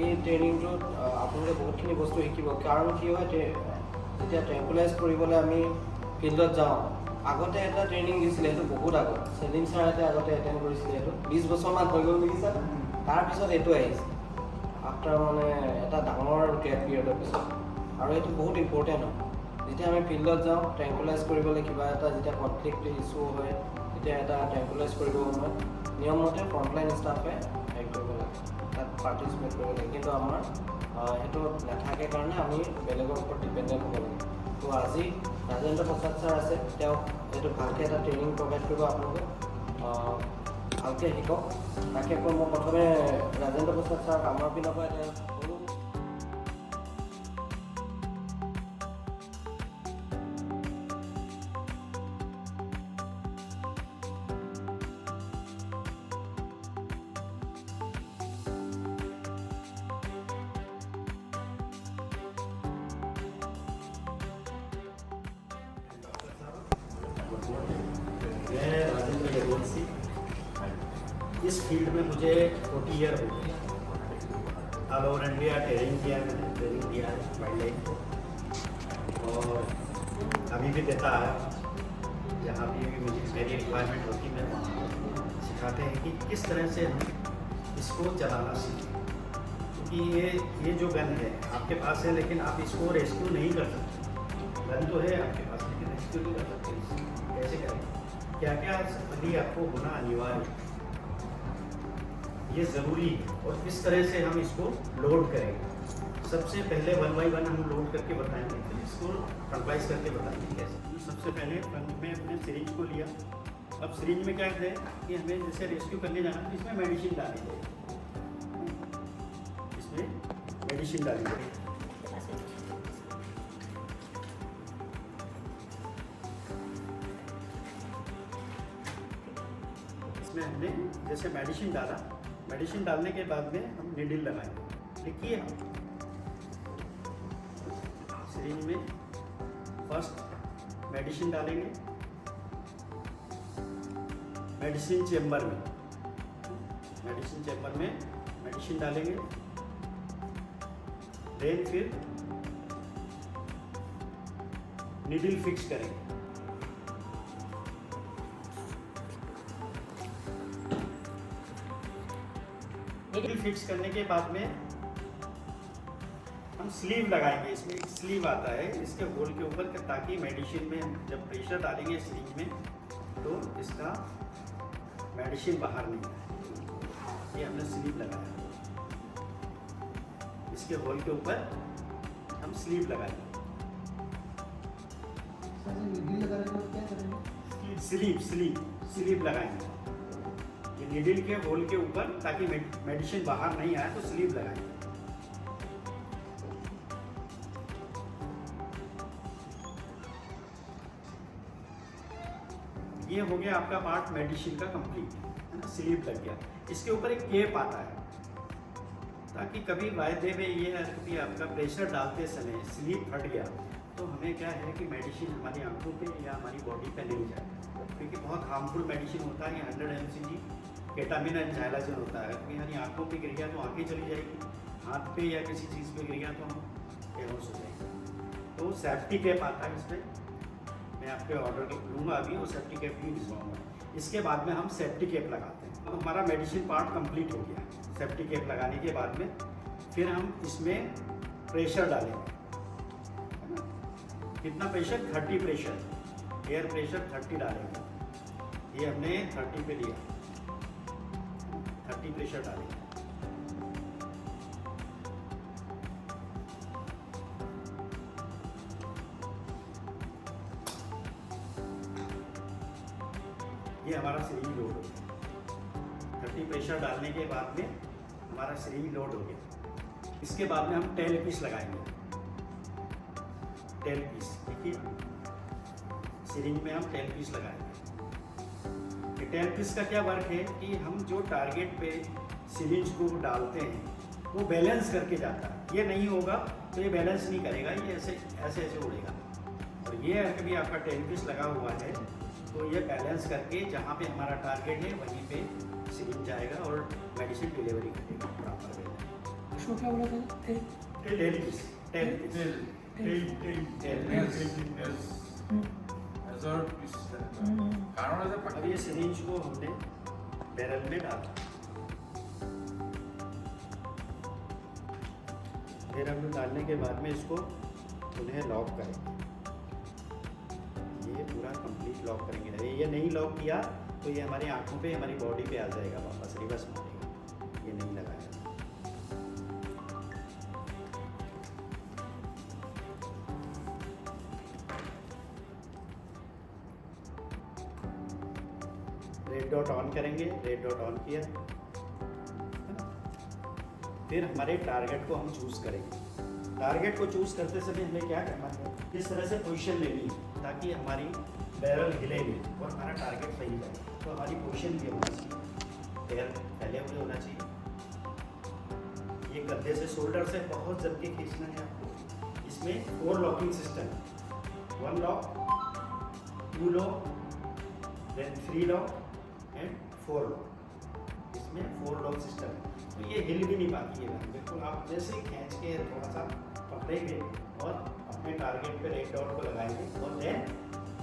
এই ট্ৰেইনিংটোত আপোনালোকে বহুতখিনি বস্তু শিকিব। কাৰণ কি হয়, যেতিয়া ট্ৰেংকুলাইজ কৰিবলৈ আমি ফিল্ডত যাওঁ, আগতে এটা ট্ৰেইনিং দিছিলে, সেইটো বহুত আগত চেলিম ছাৰহঁতে আগতে এটেণ্ড কৰিছিলে, সেইটো 20 বছৰমান হৈ গ'ল নেকি ছাৰ। তাৰপিছত এইটো আহিছে আফটাৰ মানে এটা ডাঙৰ গেপ পিৰিয়ডৰ পিছত, আৰু এইটো বহুত ইম্পৰ্টেণ্ট হয়। যেতিয়া আমি ফিল্ডত যাওঁ ট্ৰেংকুলাইজ কৰিবলৈ, কিবা এটা যেতিয়া কনফ্লিক্ট ইছ্যু হয়, তেতিয়া এটা ট্ৰেংকুলাইজ কৰিব সময়ত নিয়মমতে ফ্ৰণ্টলাইন ষ্টাফে হেৰি কৰিব লাগে, তাত পাৰ্টিচিপেট কৰিব লাগে। কিন্তু আমাৰ সেইটো নাথাকে কাৰণে আমি বেলেগৰ ওপৰত ডিপেণ্ডেণ্ট হ'ব লাগে। তো আজি ৰাজেন্দ্ৰ প্ৰসাদ ছাৰ আছে, তেওঁক এইটো ভালকৈ এটা ট্ৰেইনিং প্ৰভাইড কৰিব আপোনালোকে, ভালকৈ শিকক। তাকে কৈ মই প্ৰথমে ৰাজেন্দ্ৰ প্ৰসাদ ছাৰক আমাৰ পিনৰ পৰা এটা সৰু मैं राजेंद्र यदुवंशी। इस फील्ड में मुझे 40 ईयर हो गए। ऑल ओवर इंडिया ट्रेनिंग किया है, मैंने ट्रेनिंग दिया है वाइल्ड लाइफ को, और अभी भी देता है। जहाँ भी मुझे मेरी रिक्वायरमेंट होती है, मैं वहाँ सिखाते हैं कि किस तरह से हम इसको चलाना सीखें। क्योंकि ये जो गन है आपके पास है, लेकिन आप इसको रेस्क्यू नहीं कर सकते। गन तो है आपके पास, लेकिन रेस्क्यू नहीं कर सकते। कैसे करें, क्या क्या अभी आपको होना अनिवार्य, ये ज़रूरी है, और किस तरह से हम इसको लोड करेंगे। सबसे पहले 1 बाय 1 हम लोड करके बताएंगे, फिर इसको कंप्लाइज करके बताएंगे कैसे। सबसे पहले मैं अपने सिरिंज को लिया। अब सिरिंज में क्या है कि हमें जैसे रेस्क्यू करने जाना तो इसमें मेडिसिन डाली जाएगी, इसमें मेडिसिन डाली जाएगी। इसमें हमने जैसे मेडिसिन डाला, मेडिसिन डालने के बाद में हम नीडल लगाएंगे। देखिए सिरिंज में फर्स्ट मेडिसिन डालेंगे, मेडिसिन चेम्बर में मेडिसिन डालेंगे, देन फिर नीडल फिक्स करेंगे। नीडल फिक्स करने के बाद में हम स्लीव लगाएंगे। इसमें एक स्लीव आता है इसके होल के ऊपर, ताकि मेडिसिन में जब प्रेशर डालेंगे सिरिंज में तो इसका मेडिसिन बाहर नहीं आए। ये हमने स्लीव लगाया, इसके होल के ऊपर हम स्लीव लगाएंगे। स्लीव लगाएंगे ये नीडल के होल के ऊपर, ताकि मेडिसिन बाहर नहीं आए, तो स्लीव लगाएंगे। ये हो गया आपका पार्ट मेडिसिन का कंप्लीट, है ना। स्लीव लग गया। इसके ऊपर एक केप आता है, ताकि कभी वायदे में ये है कि आपका प्रेशर डालते समय स्लीव फट गया तो हमें क्या है कि मेडिसिन हमारी आंखों पे या हमारी बॉडी पे नहीं जाए, क्योंकि बहुत हार्मफुल मेडिसिन होता है। ये 100 mcg केटामिन एंड झाइलाजिन होता है। हमारी आंखों पे गिर गया तो आंखें चली जाएगी, हाथ पे या किसी चीज़ पे गिर गया तो हम बेहोश हो जाएंगे। तो सेफ्टी कैप आता है इसमें, मैं आपके ऑर्डर लूँगा अभी, वो सेफ्टी कैप भी भिजवाऊँगा। इसके बाद में हम सेफ्टी कैप लगाते हैं। अब हमारा मेडिसिन पार्ट कंप्लीट हो गया। सेफ्टी कैप लगाने के बाद में फिर हम इसमें प्रेशर डालेंगे, है ना। कितना प्रेशर? 30 प्रेशर, एयर प्रेशर 30 डालेंगे। ये हमने 30 पे लिया, 30 प्रेशर डालेंगे। ये हमारा सिरिंज लोड हो गया। 30 प्रेशर डालने के बाद में हमारा सिरिंज लोड हो गया। इसके बाद में हम टेल पीस लगाएंगे। टेल पीस देखिए, सिरिंज में हम टेल पीस लगाएंगे। टेल पीस का क्या वर्क है कि हम जो टारगेट पे सिरिंज को डालते हैं वो बैलेंस करके जाता है। ये नहीं होगा तो ये बैलेंस नहीं करेगा, ये ऐसे ऐसे उड़ेगा। और ये कभी आपका टेल पीस लगा हुआ है तो ये बैलेंस करके जहाँ पे हमारा टारगेट है वहीं पे सिरिंज जाएगा और मेडिसिन डिलीवरी करेगा प्रॉपर वे में। उसको क्या बोला था? टेल पीस, टेल पीस, अब ये सिरिंज को हमने बैरल में डाला, बैरल में डालने के बाद में इसको उन्हें लॉक करेंगे, ये पूरा कंप्लीट लॉक करेंगे। अरे ये नहीं लॉक किया तो ये हमारी आंखों पे, हमारी बॉडी पे आ जाएगा, वापस रिवर्स मारेगा, ये नहीं लगाया। रेड डॉट ऑन करेंगे, रेड डॉट ऑन किया, फिर हमारे टारगेट को हम चूज करेंगे। टारगेट को चूज करते समय हमें क्या करना है, इस तरह से पोजीशन लेनी है ताकि हमारी बैरल हिले नहीं और हमारा टारगेट सही जाए। तो हमारी पोजीशन भी होना चाहिए, पैर फैले हुए होना चाहिए, ये गद्दे से शोल्डर से बहुत जम के खींचना है आपको। इसमें 4 locking system, 1 lock, 2 lock, then 3 lock and 4 lock. इसमें 4 लॉक सिस्टम है, तो ये हिल भी नहीं पाती है बिल्कुल। आप जैसे ही खींच के थोड़ा सा पकड़ेंगे और अपने टारगेट पे रेड डॉट को लगाएंगे और देन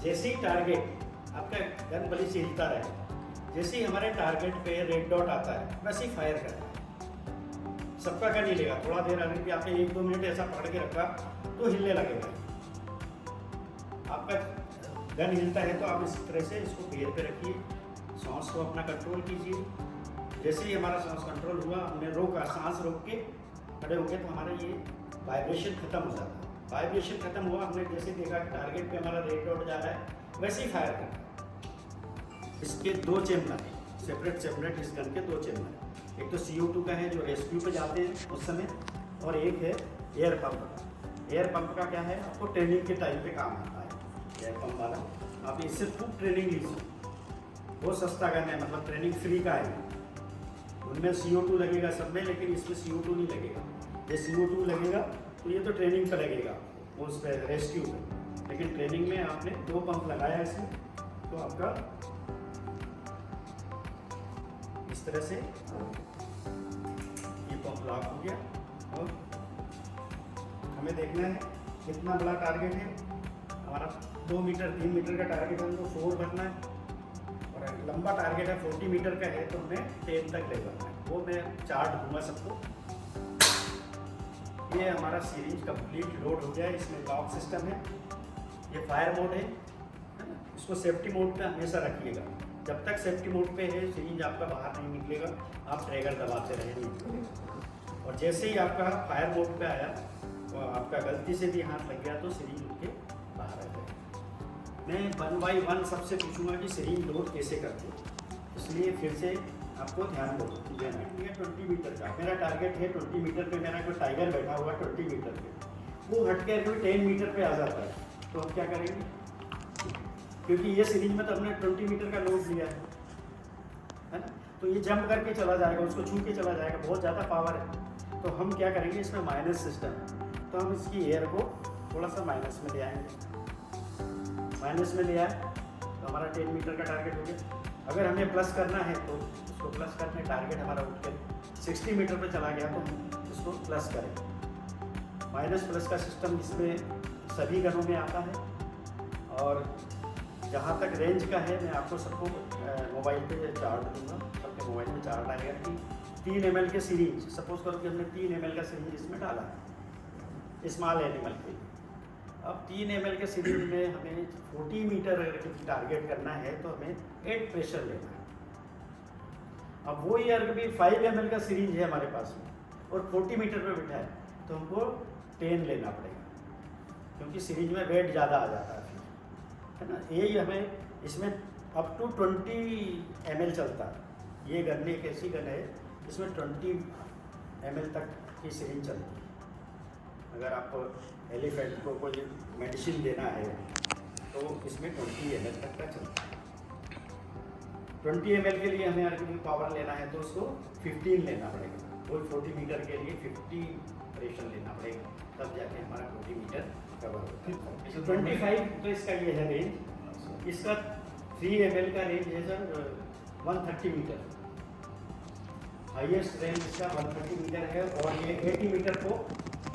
जैसे ही टारगेट आपका गन बली से हिलता रहे, जैसे ही हमारे टारगेट पे रेड डॉट आता है वैसे ही फायर करना है। सबका गन हिलेगा, थोड़ा देर अगर भी आपने 1-2 मिनट ऐसा पकड़ के रखा तो हिलने लगेगा। आपका गन हिलता है तो आप इस तरह से इसको पैर पे रखिए, सांस को अपना कंट्रोल कीजिए। जैसे ही हमारा सांस कंट्रोल हुआ, हमने रोका, सांस रोक के खड़े हो गए तो हमारा ये वाइब्रेशन खत्म हो जाता है। वाइब्रेशन खत्म हुआ, हमने जैसे देखा कि टारगेट पे हमारा रेड डॉट जा रहा है, वैसे ही फायर करना। इसके 2 चेम्बर हैं, सेपरेट इस गन के 2 चेम्बर हैं। एक तो CO2 का है जो रेस्क्यू पे जाते हैं उस समय, और एक है एयर पंप का। एयर पंप का क्या है, आपको ट्रेनिंग के टाइम पे काम आता है एयर पंप वाला। आप इससे खूब ट्रेनिंग लीजिए, बहुत सस्ता गन है, मतलब ट्रेनिंग फ्री का है। उनमें CO2 लगेगा सब में, लेकिन इसमें CO2 नहीं लगेगा। ये CO2 लगेगा तो ये तो ट्रेनिंग पर लगेगा, उस पर रेस्क्यू पे। लेकिन ट्रेनिंग में आपने 2 पंप लगाया इसमें, तो आपका इस तरह से ये पंप लॉक हो गया। और हमें देखना है कितना बड़ा टारगेट है हमारा। 2 मीटर 3 मीटर का टारगेट है, हमको 4 भरना है, और लंबा टारगेट है 40 मीटर का है तो हमें 10 तक ले जाना है। वो मैं चार्ट दूंगा सबको। ये हमारा सीरीज कंप्लीट लोड हो गया है, इसमें लॉक सिस्टम है, ये फायर मोड है ना? इसको सेफ्टी मोड पे हमेशा रखिएगा। जब तक सेफ्टी मोड पे है सीरीज आपका बाहर नहीं निकलेगा, आप ट्रैगर दबाते रहेंगे। और जैसे ही आपका फायर मोड पे आया तो आपका गलती से भी हाथ लग गया तो सीरीज उठ के बाहर आ जाएगा। मैं 1 बाई 1 सबसे पूछूंगा कि सीरीज लोड कैसे करते हो, इसलिए फिर से आपको ध्यान देना है। 20 मीटर का मेरा टारगेट है, 20 मीटर पे मेरा कोई टाइगर बैठा हुआ 20 मीटर पे, वो हट के कोई 10 मीटर पे आ जाता है, तो हम क्या करेंगे, क्योंकि ये सीरीज में तो हमने 20 मीटर का लोड लिया है ना, तो ये जंप करके चला जाएगा, उसको छू के चला जाएगा, बहुत ज़्यादा पावर है। तो हम क्या करेंगे, इसमें माइनस सिस्टम है, तो हम इसकी एयर को थोड़ा सा माइनस में ले आएंगे। माइनस में ले आए तो हमारा 10 मीटर का टारगेट हो गया। अगर हमें प्लस करना है तो उसको प्लस करने, टारगेट हमारा उठ के 60 मीटर पे चला गया तो हम उसको प्लस करें। माइनस प्लस का सिस्टम इसमें सभी गनों में आता है। और जहाँ तक रेंज का है, मैं आपको सबको मोबाइल पे चार्ट दूंगा, सबके मोबाइल पे चार्ट आएगा कि 3 ml के सीरीज, सपोज करो कि हमने 3 ml का सीरीज इसमें डाला है स्मॉल एनिमल के। अब 3 ml के सीरीज में हमें 40 मीटर अगर टारगेट करना है तो हमें 8 प्रेशर लेना है। अब वो ही अगर भी 5 ml का सीरीज है हमारे पास में और 40 मीटर पे बैठा है तो हमको 10 लेना पड़ेगा, क्योंकि सीरीज में वेट ज़्यादा आ जाता है फिर, है ना। यही हमें इसमें अप टू 20 ml चलता है। ये गन एक ऐसी गन है इसमें 20 ml तक की सीरीज चलती है। अगर आपको एलिफेंट को कोई मेडिसिन देना है तो इसमें 20 ml तक का चलता है। 20 ml के लिए हमें अगर पावर लेना है तो उसको 15 लेना पड़ेगा। कोई 40 मीटर के लिए 50 प्रेशर लेना पड़ेगा, तब जाके हमारा 40 मीटर कवर होता है। 25 तो इसका ये है रेंज। इसका 3 ml का रेंज है सर 130 मीटर। हाईएस्ट रेंज इसका 130 मीटर है और ये 80 मीटर को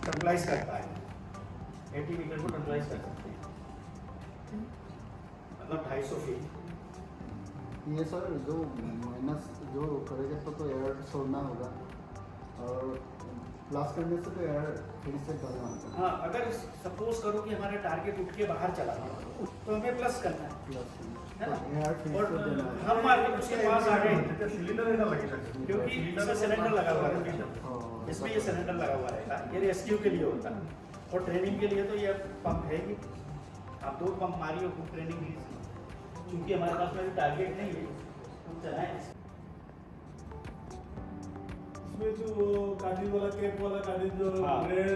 टर्मलाइज करता है, 80 मीटर को टर्मलाइज कर सकते हैं, मतलब 250 फीट। ये सर जो माइनस जो करेगा तो एयर छोड़ना होगा और प्लस करने से तो एयर फिर से करना होगा। हाँ, अगर सपोज करो कि हमारा टारगेट उठ के बाहर चला गया तो हमें प्लस करना है प्लस है ना? एयर फिर और से देना है। हम मार्केट उसके पास आ गए सिलेंडर रहना लगेगा क्योंकि इसमें सिलेंडर लगा हुआ है, हाँ, इसमें ये सिलेंडर लगा हुआ रहेगा, ये रेस्क्यू के लिए होता है और ट्रेनिंग के लिए तो ये पंप है ही। आप 2 पंप मारिए खूब ट्रेनिंग लीजिए, क्योंकि हमारे पास में टारगेट नहीं है हम चलाएं। इसमें जो कार्डिन वाला कैप वाला कार्डिन जो हाँ। रेड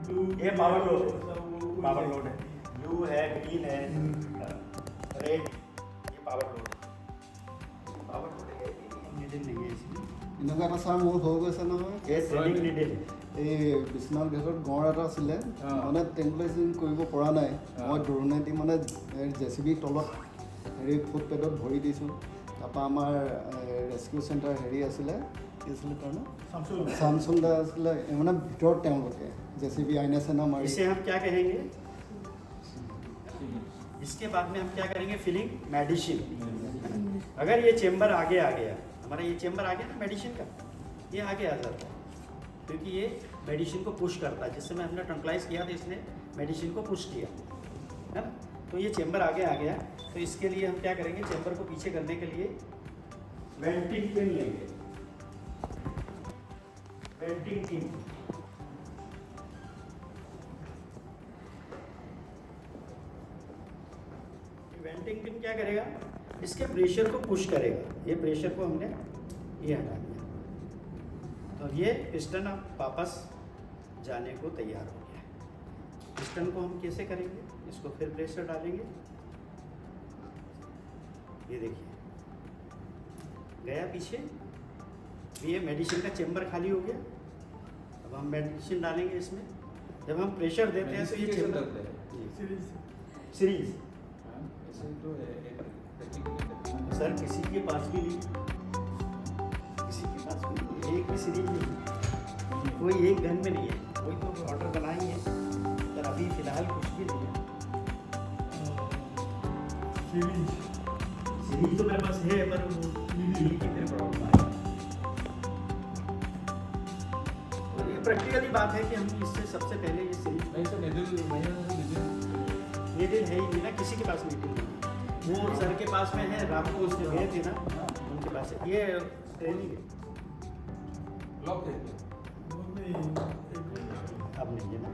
ब्लू ये पावर लोड है, वो पावर लोड है, ब्लू है, ग्रीन है, रेड, ये पावर लोड है, पावर लोड है, नीडल नहीं है इसमें, এনেকুৱা এটা ছাৰ মোৰ হৈ গৈছে নহয় ये ट्रेनिंग नीडल है। এই বিশ্বনাথ ঘাটত গঁড় এটা আছিলে মানে টেম্পলেচিং কৰিব পৰা নাই মই ড্ৰোনেদি মানে জেচিবি তলত হেৰি ফুটপেডত ভৰি দিছোঁ তাৰপৰা আমাৰ ৰেস্কিউ চেণ্টাৰ হেৰি আছিলে কি আছিলে তাৰ নাম চামচুল দা আছিলে মানে ভিতৰত তেওঁলোকে জেচিবি আইনে চেনা মাৰি इसे हम क्या कहेंगे, इसके बाद में हम क्या करेंगे, फिलिंग मेडिसिन। अगर ये चेम्बर आगे आ गया, हमारा ये चेम्बर आ गया ना मेडिसिन का, ये आगे आ जाता है क्योंकि ये मेडिसिन को पुश करता है। जिस समय हमने ट्रंकलाइज किया तो इसने मेडिसिन को पुश किया है ना, तो ये चेम्बर आगे आ गया। तो इसके लिए हम क्या करेंगे, चेम्बर को पीछे करने के लिए वेंटिंग पिन लेंगे, वेंटिंग पिन। वेंटिंग पिन क्या करेगा, इसके प्रेशर को पुश करेगा। ये प्रेशर को हमने ये हटा दिया, तो ये पिस्टन अब वापस जाने को तैयार हो गया है। पिस्टन को हम कैसे करेंगे, इसको फिर प्रेशर डालेंगे, ये देखिए गया पीछे, ये मेडिसिन का चेम्बर खाली हो गया। अब हम मेडिसिन डालेंगे इसमें, जब हम प्रेशर देते हैं तो ये चेम्बर सीरीज सर किसी के पास भी नहीं, किसी के पास भी नहीं, एक भी सीरीज नहीं, कोई एक गन में नहीं है, कोई तो ऑर्डर बनाई है पर अभी फिलहाल कुछ भी नहीं है। सीरीज तो मेरे पास है पर वो नीडल की फिर प्रॉब्लम आ गई। और ये प्रैक्टिकली बात है कि हम इससे सबसे पहले ये सीरीज नीडल है ही नहीं ना, किसी के पास नीडल नहीं। वो सर के पास में है, रात को उसने गए थे ना, उनके पास है। ये ट्रेनिंग है, अब नहीं है ना।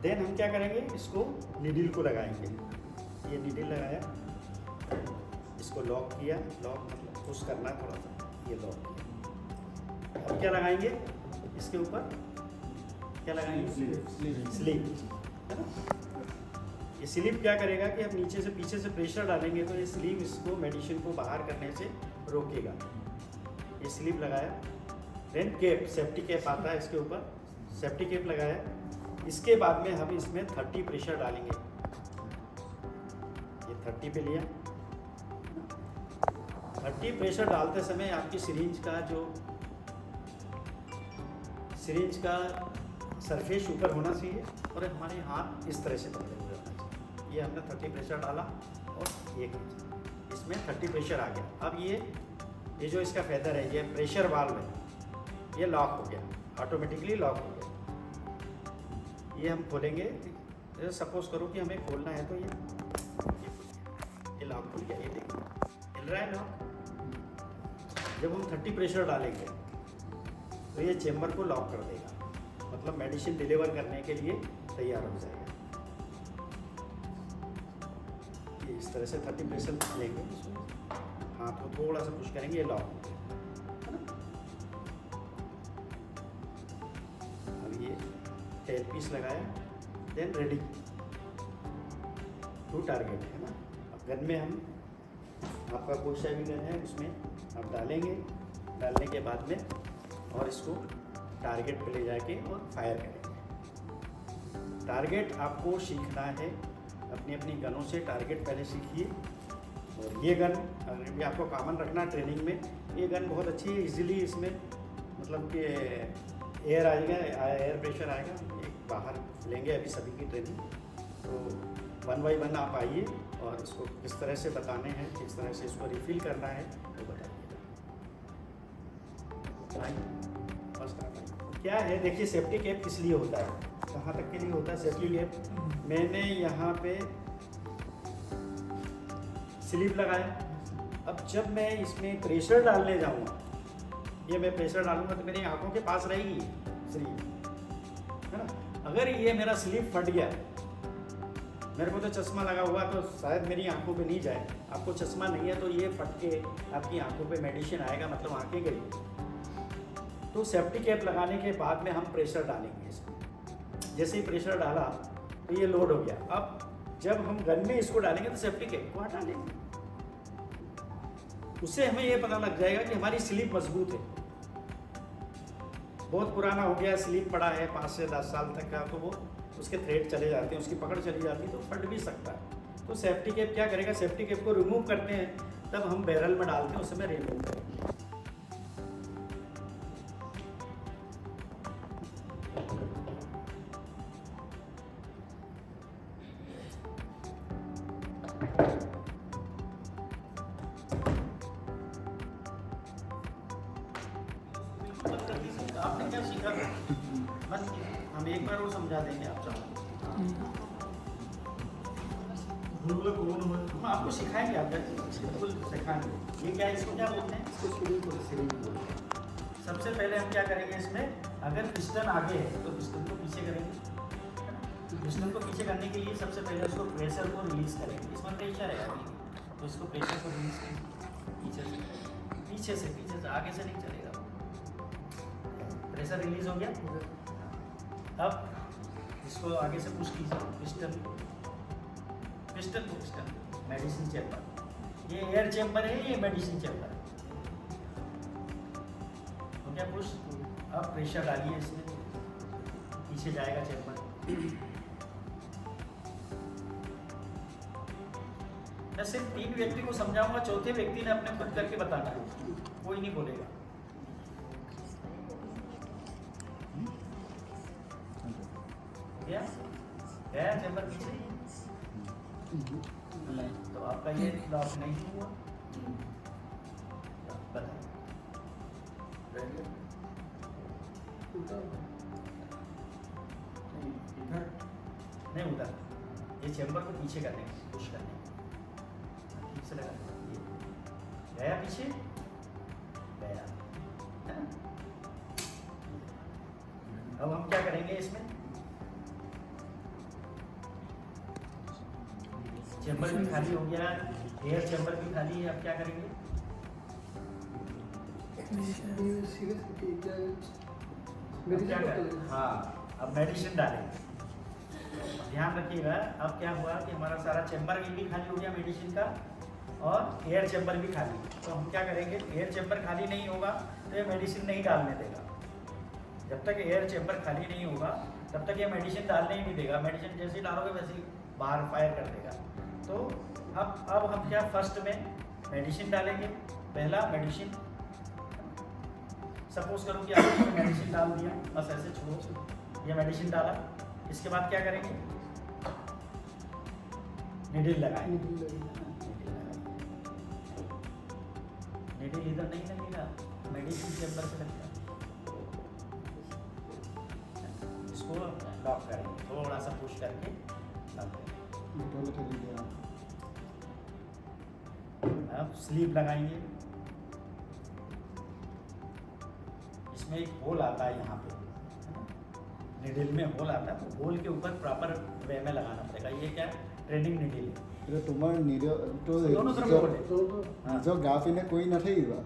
देन हम क्या करेंगे, इसको नीडल को लगाएंगे। ये नीडल लगाया, इसको लॉक किया, लॉक मतलब पुश करना है थोड़ा सा, ये लॉक किया। अब क्या लगाएंगे इसके ऊपर, क्या लगाएंगे, स्लीव है ना। ये स्लीव क्या करेगा कि अब नीचे से पीछे से प्रेशर डालेंगे तो ये स्लीव इसको मेडिसिन को बाहर करने से रोकेगा। ये स्लीव लगाया, देन केप, सेफ्टी केप आता है इसके ऊपर, सेफ्टी केप लगाया। इसके बाद में हम इसमें 30 प्रेशर डालेंगे, ये 30 पे लिया। 30 प्रेशर डालते समय आपकी सिरिंज का सरफेस ऊपर होना चाहिए और हमारे हाथ इस तरह से पकड़े हुए होना चाहिए। ये हमने 30 प्रेशर डाला और ये खींचा, इसमें 30 प्रेशर आ गया। अब ये जो इसका फेदर है, ये प्रेशर वाल्व है, ये लॉक हो गया, ऑटोमेटिकली लॉक हो गया। ये हम खोलेंगे, जैसे सपोज करो कि हमें खोलना है तो ये लॉक खुल गया, ये देखिए हिल रहा है लॉक। जब हम 30 प्रेशर डालेंगे तो ये चेम्बर को लॉक कर देगा, मतलब मेडिसिन डिलीवर करने के लिए तैयार हो जाएगा। ये इस तरह से 30 प्रेशर लेंगे, हाथ को थोड़ा सा पुश करेंगे, ये लॉक हो गया है ना। अब ये टेल पीस लगाया, देन रेडी टू टारगेट है ना। अब गन में हम, आपका कोई सा भी गन है उसमें आप डालेंगे, डालने के बाद में और इसको टारगेट पे ले जाके और फायर करेंगे। टारगेट आपको सीखना है, अपनी अपनी गनों से टारगेट पहले सीखिए। और ये गन अगर भी आपको कॉमन रखना ट्रेनिंग में, ये गन बहुत अच्छी है, इजीली इसमें मतलब कि एयर आएगा, एयर प्रेशर आएगा, एक बाहर लेंगे अभी सभी की ट्रेनिंग। तो 1 बाय 1 आप आइए और इसको किस तरह से बताने हैं, किस तरह से इसको रिफिल करना है वो बताइएगा। फर्स्ट आप आइए। क्या है देखिए, सेफ्टी कैप किस लिए होता है, कहाँ तक के लिए होता है सेफ्टी कैप। मैंने यहाँ पे स्लीप लगाया, अब जब मैं इसमें प्रेशर डालने जाऊँगा, ये मैं प्रेशर डालूंगा तो मेरी आंखों के पास रहेगी स्लीप, है ना। अगर ये मेरा स्लीप फट गया, मेरे को तो चश्मा लगा हुआ तो शायद मेरी आंखों पे नहीं जाए, आपको चश्मा नहीं है तो ये फट के आपकी आंखों पे मेडिसिन आएगा, मतलब आंखें गई। तो सेफ्टी कैप लगाने के बाद में हम प्रेशर डालेंगे इसमें। जैसे ही प्रेशर डाला तो ये लोड हो गया। अब जब हम गन में इसको डालेंगे तो सेफ्टी कैप को हटा लेंगे, उससे हमें ये पता लग जाएगा कि हमारी स्लीप मजबूत है। बहुत पुराना हो गया, स्लीप पड़ा है 5 से 10 साल तक का, तो वो उसके थ्रेड चले जाते हैं, उसकी पकड़ चली जाती है तो फट भी सकता है। तो सेफ्टी कैप क्या करेगा, सेफ्टी कैप को रिमूव करते हैं, तब हम बैरल में डालते हैं, उस समय रिमूव करेंगे। आपने क्या सीखा बस हम एक बार और समझा देंगे आप चाहो। हम आपको सिखाएंगे, आप बिल्कुल सिखाएंगे। ये क्या है, इसको क्या बोलते हैं, इसको सीलिंग बोलते हैं। सबसे पहले हम क्या करेंगे इसमें, अगर पिस्टन आगे है तो पिस्टन को पीछे करेंगे। पिस्टन को पीछे करने के लिए सबसे पहले उसको प्रेशर को रिलीज करेंगे। इसमें प्रेशर है अभी, तो इसको प्रेशर को रिलीज करेंगे पीछे से आगे से नहीं चलेगा। प्रेशर रिलीज हो गया, अब इसको आगे से पुश कीजिए। पिस्टन मेडिसिन चैम्बर, ये एयर चैम्बर है, ये मेडिसिन चैम्बर है। तो क्या पुश, अब प्रेशर डालिए इसमें, पीछे जाएगा चैम्बर। मैं सिर्फ 3 व्यक्ति को समझाऊंगा, चौथे व्यक्ति ने अपने खुद करके बताना है, कोई नहीं बोलेगा। गया चैम्बर पीछे, तो आपका ये लॉक नहीं हुआ, बताइए नहीं उधर, ये चैम्बर को पीछे करने पुश करने ठीक से लगा, गया पीछे, गया। अब हम क्या करेंगे इसमें, चैम्बर भी खाली हो गया, एयर चैम्बर भी खाली है। अब क्या करेंगे, हाँ अब मेडिसिन डालेंगे। ध्यान रखिएगा, अब क्या हुआ कि हमारा सारा चैम्बर भी खाली हो गया मेडिसिन का, और एयर चैम्बर भी खाली। तो हम क्या करेंगे, एयर चैम्बर खाली नहीं होगा तो ये मेडिसिन नहीं डालने देगा। जब तक एयर चैम्बर खाली नहीं होगा तब तक ये मेडिसिन डालने ही नहीं देगा। मेडिसिन जैसे ही डालोगे वैसे ही बाहर फायर कर देगा। तो अब हम क्या, फर्स्ट में मेडिसिन डालेंगे। पहला मेडिसिन, सपोज करो कि आपने मेडिसिन डाल दिया, बस ऐसे छोड़ो, ये मेडिसिन डाला। इसके बाद क्या करेंगे, नीडल लगाएंगे। नीडल इधर नहीं लगेगा, मेडिसिन चैम्बर से लगेगा। इसको लॉक करेंगे, थोड़ा सा पुश करके अब स्लीव लगाएंगे। इसमें एक होल आता है, यहाँ पे निडल में होल आता है, तो होल के ऊपर प्रॉपर वे में लगाना पड़ेगा। ये क्या ट्रेनिंग निडल है। তোমাৰ दोनों तरफ होल है। নিজৰ গা পিনে কৰি নাথাকিবা,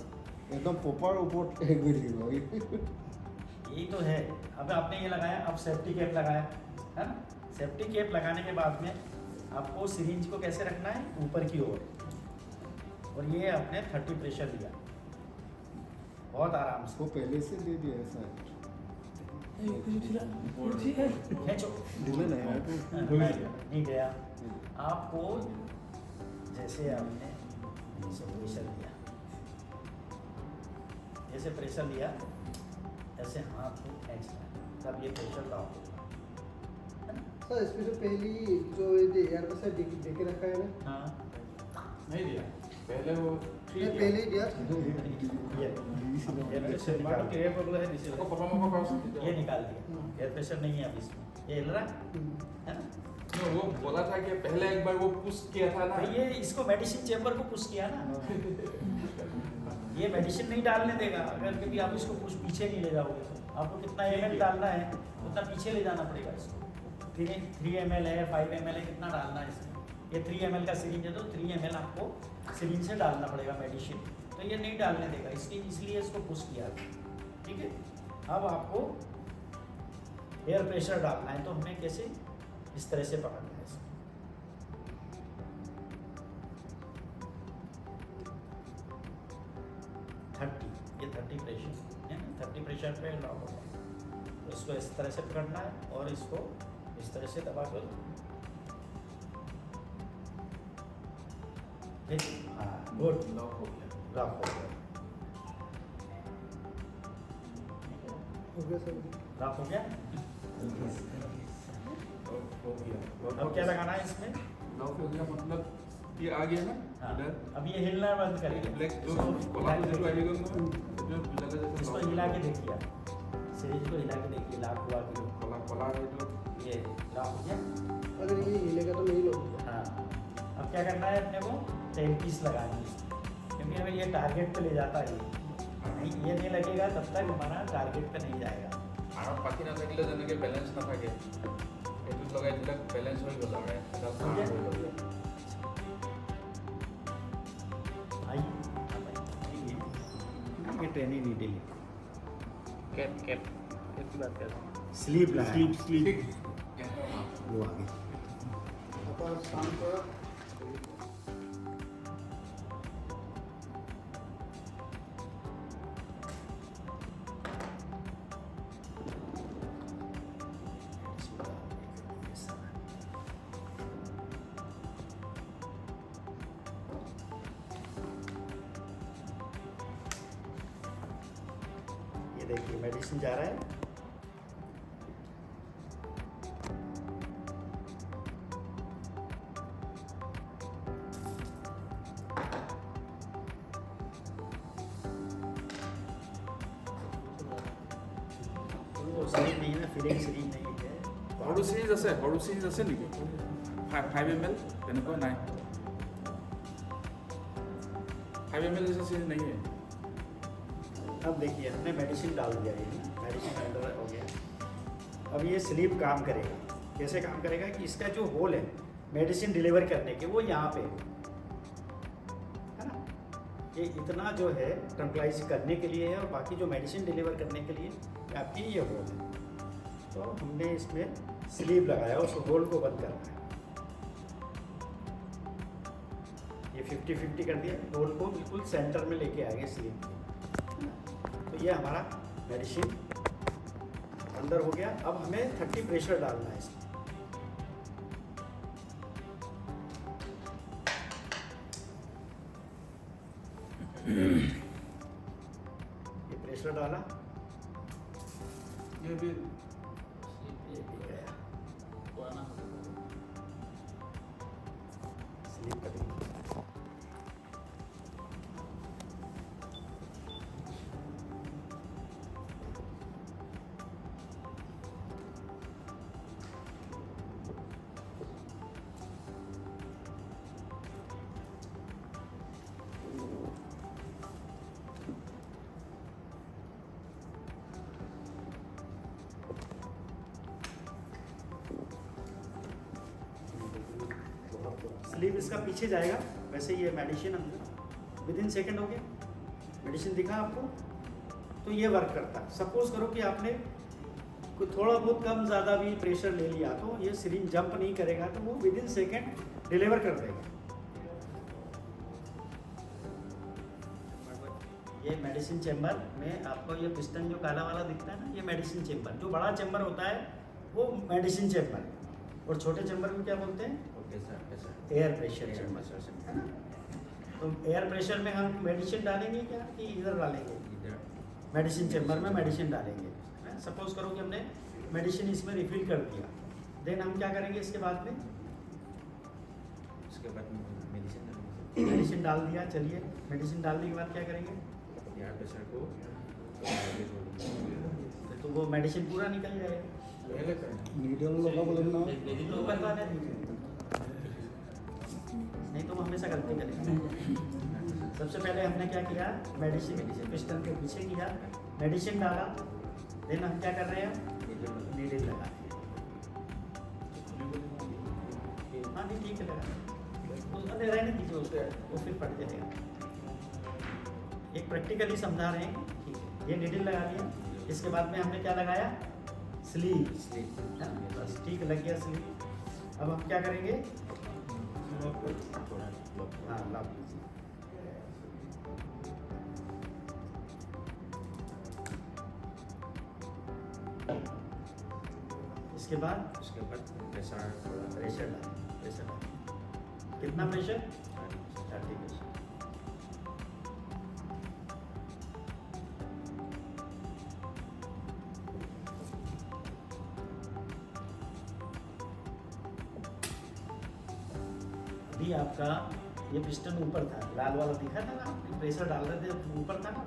একদম প্ৰপাৰ ওপৰত হেৰি কৰি থাকিবা। यही तो है। अब आपने ये लगाया, अब सेफ्टी कैप लगाया, है ना। सेफ्टी कैप लगाने के बाद में आपको सिरिंज को कैसे रखना है, ऊपर की ओर, और ये आपने 30 प्रेशर दिया, बहुत आराम से। वो पहले से दे दिया ऐसा खींचो, दिले नहीं गया। आपको जैसे आपने ऐसे प्रेशर दिया, ऐसे प्रेशर दिया, ऐसे हाथ को खींचना है, तब ये प्रेशर ड्रॉप होगा, है ना? सर इसमें जो पहली जो ये एयर प्रेशर देके रखा है ना, हाँ, नहीं दिया पहले वो ये पहले ही दिया ये एयर प्रेशर निकाल दिया, उसको परफॉर्म का ये निकाल दिया, एयर प्रेशर नहीं है अब इसमें, ये हिल रहा है ना? वो बोला था कि पहले एक बार वो पुश किया था ना, तो ये इसको मेडिसिन चेम्बर को पुश किया ना, ये मेडिसिन नहीं डालने देगा। अगर कभी आप इसको पुश पीछे नहीं ले जाओगे तो आपको कितना ml डालना है उतना पीछे ले जाना पड़ेगा इसको। 3 ml है, 5 ml है, कितना डालना है इसमें? ये 3 ml का सिरिंज है तो 3 ml आपको सिरिंज से डालना पड़ेगा मेडिसिन, तो ये नहीं डालने देगा, इसलिए इसको पुश किया। ठीक है, अब आपको एयर प्रेशर डालना है, तो हमें कैसे, इस तरह से पकड़ना है इसको। ये 30 प्रेशर है ना, 30 प्रेशर पे लॉक होगा, तो इसको इस तरह से पकड़ना है और इसको इस तरह से दबा कर, ठीक, हाँ गुड, लॉक हो गया। लॉक हो गया, हो गया सर। लॉक हो गया। हो गया। अब क्या लगाना है इसमें? लॉक हो गया मतलब ये आ गया ना हाँ, इधर, अब ये हिलना बंद करेंगे, ब्लैक जो इसको कोला हिला जो के आएगा ना, जो लगा जैसे इसको lock हिला हो के गया। देखिए आप, सीरीज को हिला के देखिए, लॉक हुआ कि नहीं। कोला कोला है जो ये लॉक हो गया। अगर ये हिलेगा तो नहीं लोगे। हाँ, अब क्या करना है अपने को, 10 पीस लगानी है इसमें, क्योंकि हमें ये टारगेट पे ले जाता है, नहीं ये नहीं लगेगा तब तक हमारा टारगेट पे नहीं जाएगा। আৰু পাখি নাথাকিলে যেনেকৈ বেলেঞ্চ নাথাকে এইটোত লগাই দিলে বেলেঞ্চ হৈ গ'ল আৰু এটা हो गया? হৈ গ'ল। आइए, आप आइए। ये training needle cap cap cap की बात कर रहे हैं, स्लीप स्लीप वो आगे अपन काम करो। ये देखिए मेडिसिन जा रहा है, वो सिरिंज नहीं है ना, फिलिंग सिरिंज नहीं है। সৰু চিৰিজ আছে নেকি 5 ml তেনেকুৱা নাই 5 ml जैसा सीरीज नहीं है। अब देखिए हमने मेडिसिन डाल दिया, ये मेडिसिन अंदर हो गया। अब ये स्लीप काम करेगा, कैसे काम करेगा कि इसका जो होल है मेडिसिन डिलीवर करने के, वो यहाँ पे है ना, ये इतना जो है ट्रंक्लाइज करने के लिए है, और बाकी जो मेडिसिन डिलीवर करने के लिए आपकी ये होल है। तो हमने इसमें स्लीप लगाया, उस होल को बंद करना है। ये 50-50 कर दिया, होल को बिल्कुल सेंटर में लेके आ गए स्लीप के। तो ये हमारा मेडिसिन अंदर हो गया। अब हमें 30 प्रेशर डालना है इसमें। ये प्रेशर डाला, ये भी ये भी गया, स्लीप कर दी। स्लीप इसका पीछे जाएगा, वैसे ये मेडिसिन अंदर विद इन सेकेंड हो गया। मेडिसिन दिखा आपको, तो ये वर्क करता है। सपोज करो कि आपने कोई थोड़ा बहुत कम ज़्यादा भी प्रेशर ले लिया, तो ये सिरिंज जंप नहीं करेगा, तो वो विद इन सेकेंड डिलीवर कर देगा। ये मेडिसिन चेम्बर में आपको ये पिस्टन जो काला वाला दिखता है ना, ये मेडिसिन चेम्बर, जो बड़ा चेम्बर होता है वो मेडिसिन चेम्बर, और छोटे चेम्बर में क्या बोलते हैं, एयर प्रेशर चेम्बर, है ना। तो एयर प्रेशर में हम मेडिसिन डालेंगे क्या, कि इधर डालेंगे, मेडिसिन चेम्बर में मेडिसिन डालेंगे। सपोज करो कि हमने मेडिसिन इसमें रिफिल कर दिया, देन हम क्या करेंगे इसके बाद में? उसके बाद मेडिसिन मेडिसिन डाल दिया, चलिए मेडिसिन डालने के बाद क्या करेंगे? यहाँ प्रेशर को तो वो मेडिसिन पूरा निकल जाएगा। नीडल लगाब লাগিব নহয় तो बता दें, नहीं तो हम हमेशा गलती करेंगे। सबसे पहले हमने क्या किया? मेडिसिन पिस्टन के पीछे किया, मेडिसिन डाला, देन हम क्या कर रहे हैं? नीडल लगा दिया। हाँ नहीं ठीक है, लगा उसका रहने दीजिए उसको, वो फिर फट जाएगा। एक प्रैक्टिकली समझा रहे हैं, ठीक है। ये नीडल लगा दिया, इसके बाद में हमने क्या लगाया? स्लीव। बस ठीक लग गया स्लीव। अब हम क्या करेंगे? हाँ लॉक कीजिए। इसके बाद प्रेशर प्रेशर डाल, प्रेशर डाल। कितना प्रेशर? 30 प्रेशर। अभी आपका ये पिस्टन ऊपर था, लाल वाला दिखा था ना, आपने प्रेशर डाल रहे थे ऊपर था ना,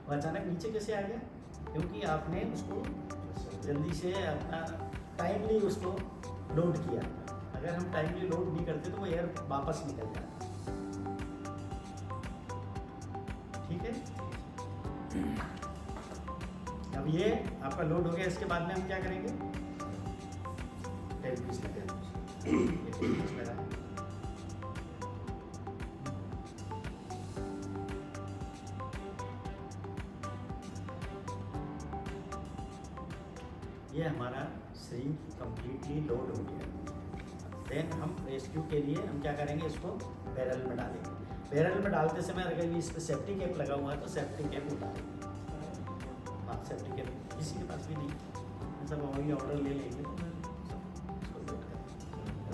वो अचानक नीचे कैसे आ गया? क्योंकि आपने उसको जल्दी से अपना टाइमली उसको लोड किया। अगर हम टाइमली लोड नहीं करते तो वो एयर वापस निकल जाता। ठीक है, अब ये आपका लोड हो गया, इसके बाद में हम क्या करेंगे? टेल पीस लगाएंगे। ये हमारा स्ट्रिंग कंप्लीटली लोड हो गया। देन हम रेस्क्यू के लिए हम क्या करेंगे? इसको बैरल में डालेंगे। बैरल में डालते समय अगर इस पर सेफ्टी कैप लगा हुआ है तो सेफ्टी कैप उतारेंगे। हाँ सेफ्टी कैप किसी के पास भी नहीं, सब वही ऑर्डर ले लेंगे।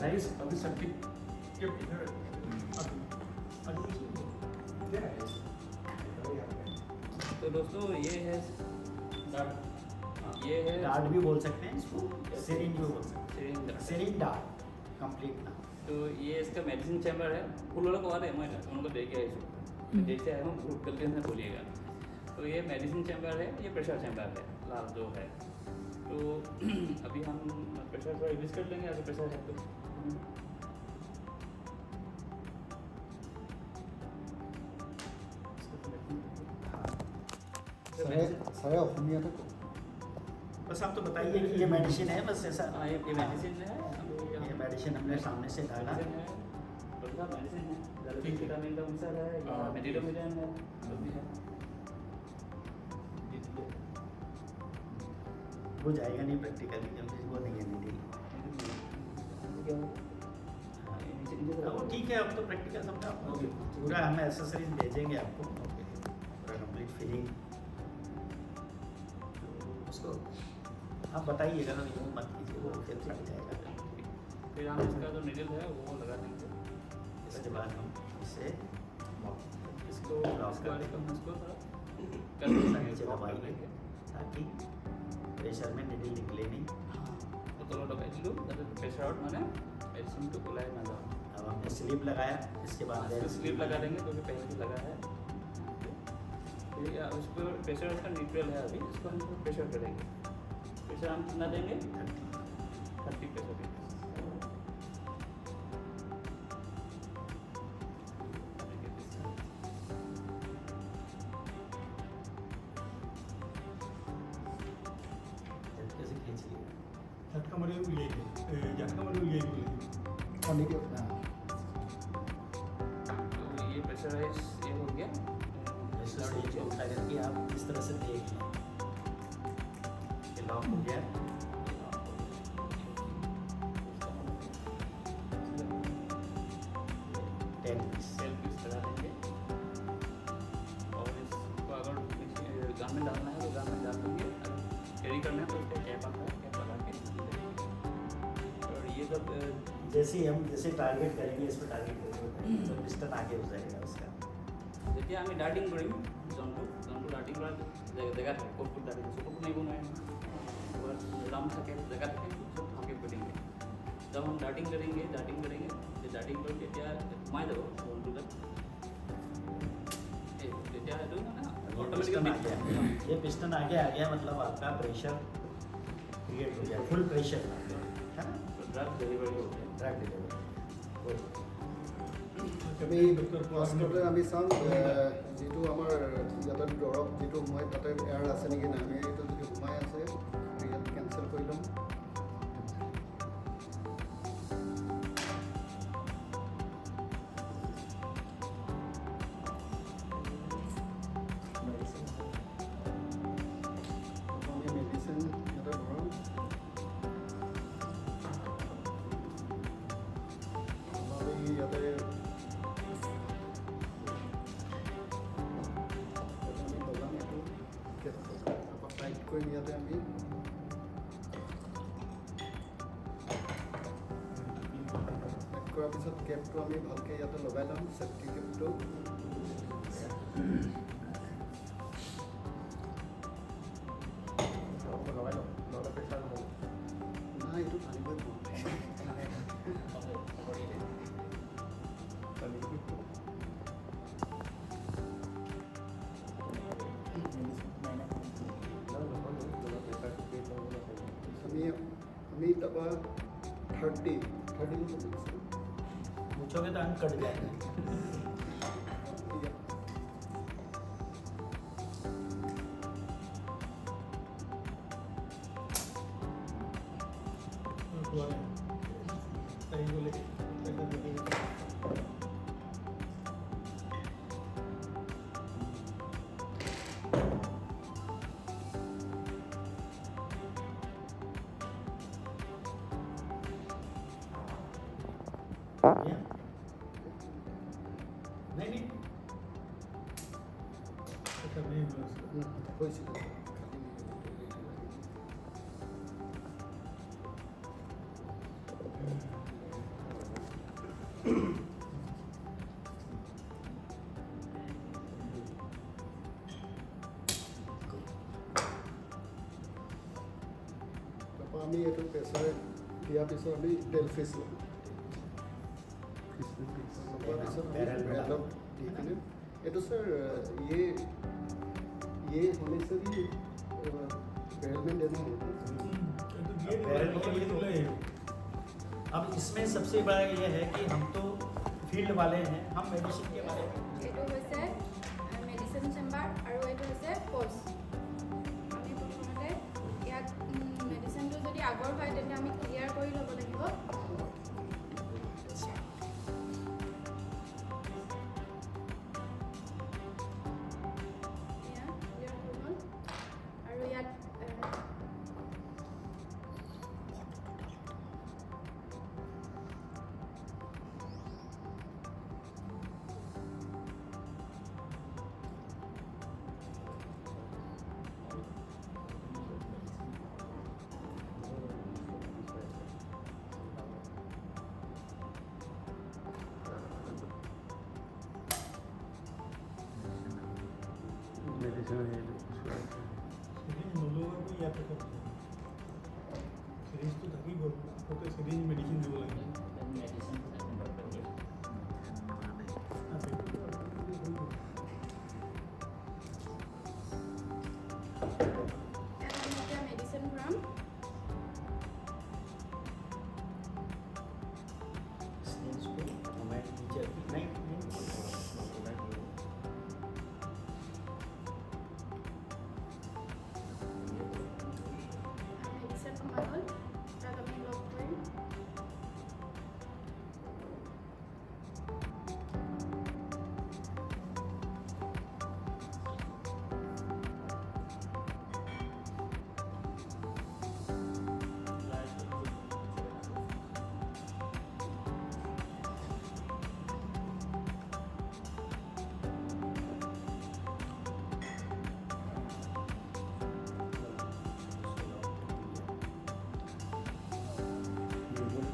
राइस अभी सेफ्टी कैप तो दोस्तों ये है ये है डार्ट भी बोल सकते हैं इसको, सिरिंज भी बोल सकते syringe हैं, dart। सिरिंज डार्ट कंप्लीट ना। तो ये इसका मेडिसिन चैम्बर है, फुल वाला कवर है, मैं उनको देखे आया हूँ, देखते आया हूँ, ग्रुप गलती से बोलिएगा। तो ये मेडिसिन चैम्बर है, ये प्रेशर चैम्बर है, लाल जो है। तो अभी हम प्रेशर थोड़ा रिड्यूस कर लेंगे, अगर प्रेशर है तो ছাৰে অসমীয়াতে কওক। बस आप तो बताइए कि ये मेडिसिन है, बस ऐसा। हाँ ये मेडिसिन है, ये मेडिसिन हमने सामने से डाला। मेडिसिन है, बढ़िया मेडिसिन है, जल्दी विटामिन का अनुसार है, मेडिडोमिलन है, सब भी है। वो जाएगा नहीं प्रैक्टिकली, क्योंकि वो नहीं है नीडल। वो ठीक है, अब तो प्रैक्टिकल समझा आपको। पूरा हम एक्सेसरीज भेजेंगे आपको, पूरा कंप्लीट फिलिंग। उसको आप बताइएगा ना, यूँ मत कीजिए, वो फिर फट जाएगा। फिर हम इसका जो निडल है वो लगा देंगे। इसके बाद हम इसे इसको लॉक कर इसको देंगे। इसको थोड़ा नीचे दबाएंगे ताकि प्रेशर में निडल निकले नहीं। तो थोड़ा लगा दिलो, ताकि प्रेशर आउट माने मेडिसिन को बुलाए ना जाओ। अब हमने स्लीप लगाया, इसके बाद इसको स्लीप लगा देंगे, क्योंकि पहले से लगा है। फिर उस पर प्रेशर उसका न्यूट्रल है, अभी इसको हम प्रेशर करेंगे। प्रेशर हम कितना देंगे? 30 प्रेशर देंगे। कैसे खींचिए? झटका मारे झटका मारे পানীকে तो ये प्रेशराइज ये हो गया। अगर कि आप इस तरह से देख लें, ये लॉक हो गया। 10 पीस सेल पीस लगा देंगे, और इसको अगर गन में डालना है तो गन में डाल देंगे, अगर कैरी करना है तो उसका कैप आता है, कैप लगा के। और ये सब जैसे ही हम जैसे टारगेट करेंगे, इस पर टारगेट करेंगे तो पिस्टन आगे हो जाएगा उसका। যেতিয়া আমি ডাৰ্টিং কৰিম জন্তু ডাৰ্টিং কৰা জেগা থাকে ক'ত ডাৰ্টিং চকুত মাৰিব নোৱাৰে राम থাকে জেগা থাকে চব ভালকৈ কৰি দিম जब हम डार्टिंग करेंगे तो डार्टिंग पर তেতিয়া সোমাই যাব জন্তুটা তেতিয়া এইটো ऑटोमेटिकली ये पिस्टन आगे आ गया मतलब आपका प्रेशर क्रिएट हो गया फुल प्रेशर है ना ड्रग डेलिवरी होते हैं ड्रग डिलीवरी আমি ফাৰ্ষ্টতে আমি চাম যিটো আমাৰ ইয়াতে দৰৱ যিটো সোমাই তাতে এয়াৰ আছে নেকি নাই আমি এইটো যদি সোমাই আছে ইয়াত কেঞ্চেল কৰি ল'ম আমি মেডিচিন ইয়াতে ভৰাম আমি ইয়াতে আমি লগাম এইটো তাৰপৰা টাইট কৰিম ইয়াতে আমি টাইট কৰাৰ পিছত কেপটো আমি ভালকৈ ইয়াতে লগাই ল'ম ছেফটি কেপটো নাই এইটো টানিবই আমি তাৰপৰা 30 पूछोगे तो अंक कट जाएगा नहीं হৈছিল তাৰপৰা আমি এইটো প্ৰেছাৰ দিয়াৰ পিছত আমি তেল ফিছ ল'ম লগোৱাৰ পিছত আমি ব্ৰেডত দি কিনে এইটো सर ये होने से भी बैरल में देना होता है बैरल के लिए तो अब इसमें सबसे बड़ा ये है कि हम तो फील्ड वाले हैं हम मेडिसिन के बारे में এইটো হৈছে মেডিচিন চেম্বাৰ আৰু এইটো হৈছে প'ষ্ট আমি প্ৰথমতে ইয়াত মেডিচিনটো যদি আগৰ হয় তেতিয়া আমি ক্লিয়াৰ কৰি ল'ব লাগিব আৰু ইয়াত সিরিজ তো থাকিব ওতে সিরিজ মেডিসিন দিব লাগে এতিয়া মেডিচিন ভৰাম स्नेल्स को हमारे टीचर की नहीं মেডিচিন সোমাই গ'ল তাক আমি লগ কৰিম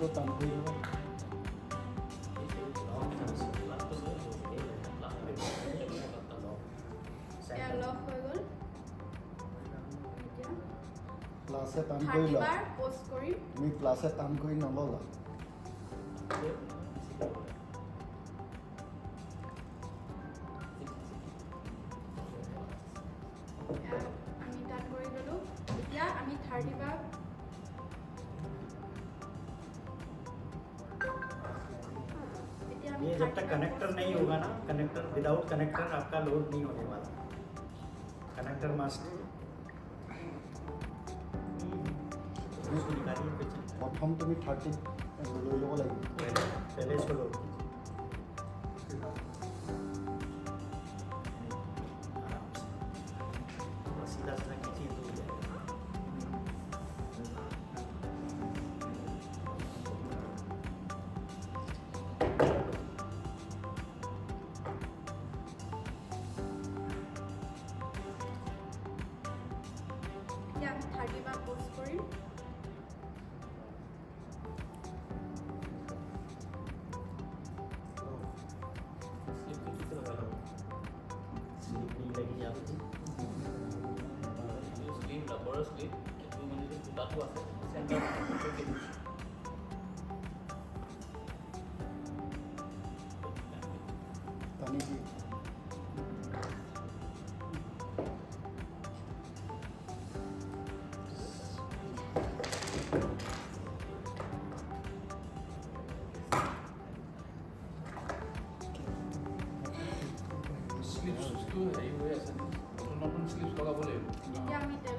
তো টান কৰি ল'ব এতিয়া ক্লাছে টান 30 কৰি লোৱা বাৰ পোষ্ট কৰিম। তুমি ক্লাছে টান কৰি নল'লা আমি টান কৰি ল'লোঁ। এতিয়া আমি 30 বাৰ ये जब तक कनेक्टर नहीं होगा ना, कनेक्टर विदाउट कनेक्टर आपका लोड नहीं होने वाला। कनेक्टर मस्ट उसको निकालिए फिर चलते हैं। প্ৰথম তুমি 30 লৈ ল'ব লাগিব पहले इसको लोड कीजिए आराम से, थोड़ा सीधा सीधा खींचिए तो हो जाएगा। এতিয়া আমি 30 বাৰ পোষ্ট কৰিম। स्लिप नहीं लगी आपकी। स्लीव रबৰৰ স্লীভ এইটো মানে যে ফুটাটো আছে চেণ্টাৰ টানি দি স্লিপছটো হেৰি হৈ আছে নতুন নতুন স্লিপছ লগাব লাগিব এতিয়া আমি তেল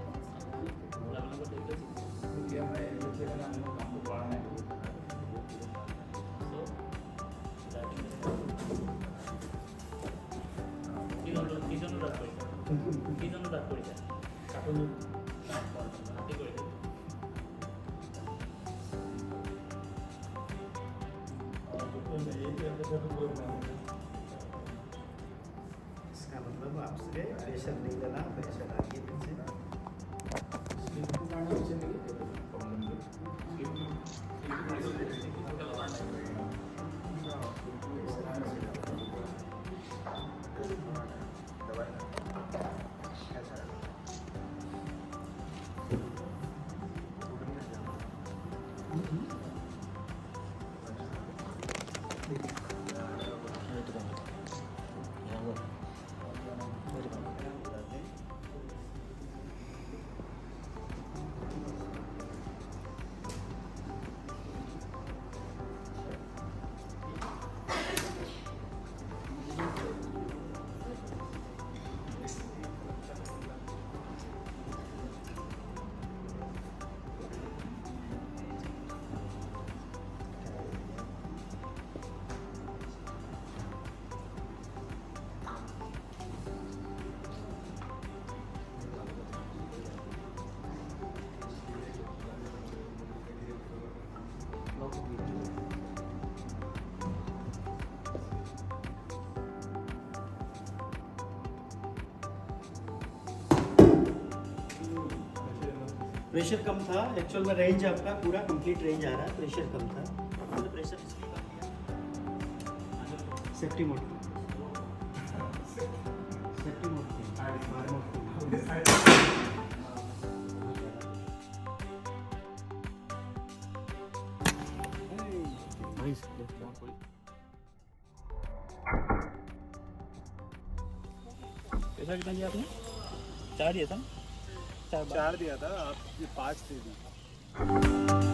ওলাবলৈ দেৰিকৈ এতিয়া মানে সেইকাৰণে আমি কামটো কৰা নাই কিজনো ৰাত কৰিছে काटून হাতী কৰিছে इसका मतलब आपसे प्रेशर नहीं लेना, प्रेशर आगे पीछे স্লিপটোৰ কাৰণে হৈছে নেকি প্ৰব্লেমটো प्रेशर कम था एक्चुअल में, रेंज आपका पूरा कंप्लीट रेंज आ रहा है, प्रेशर कम था तो प्रेशर इसलिए कम दिया सेफ्टी मोड सेफ्टी मोड पैसा कितना दिया आपने 4 दिया था 4 4 दिया था, आप ये 5 दे दी।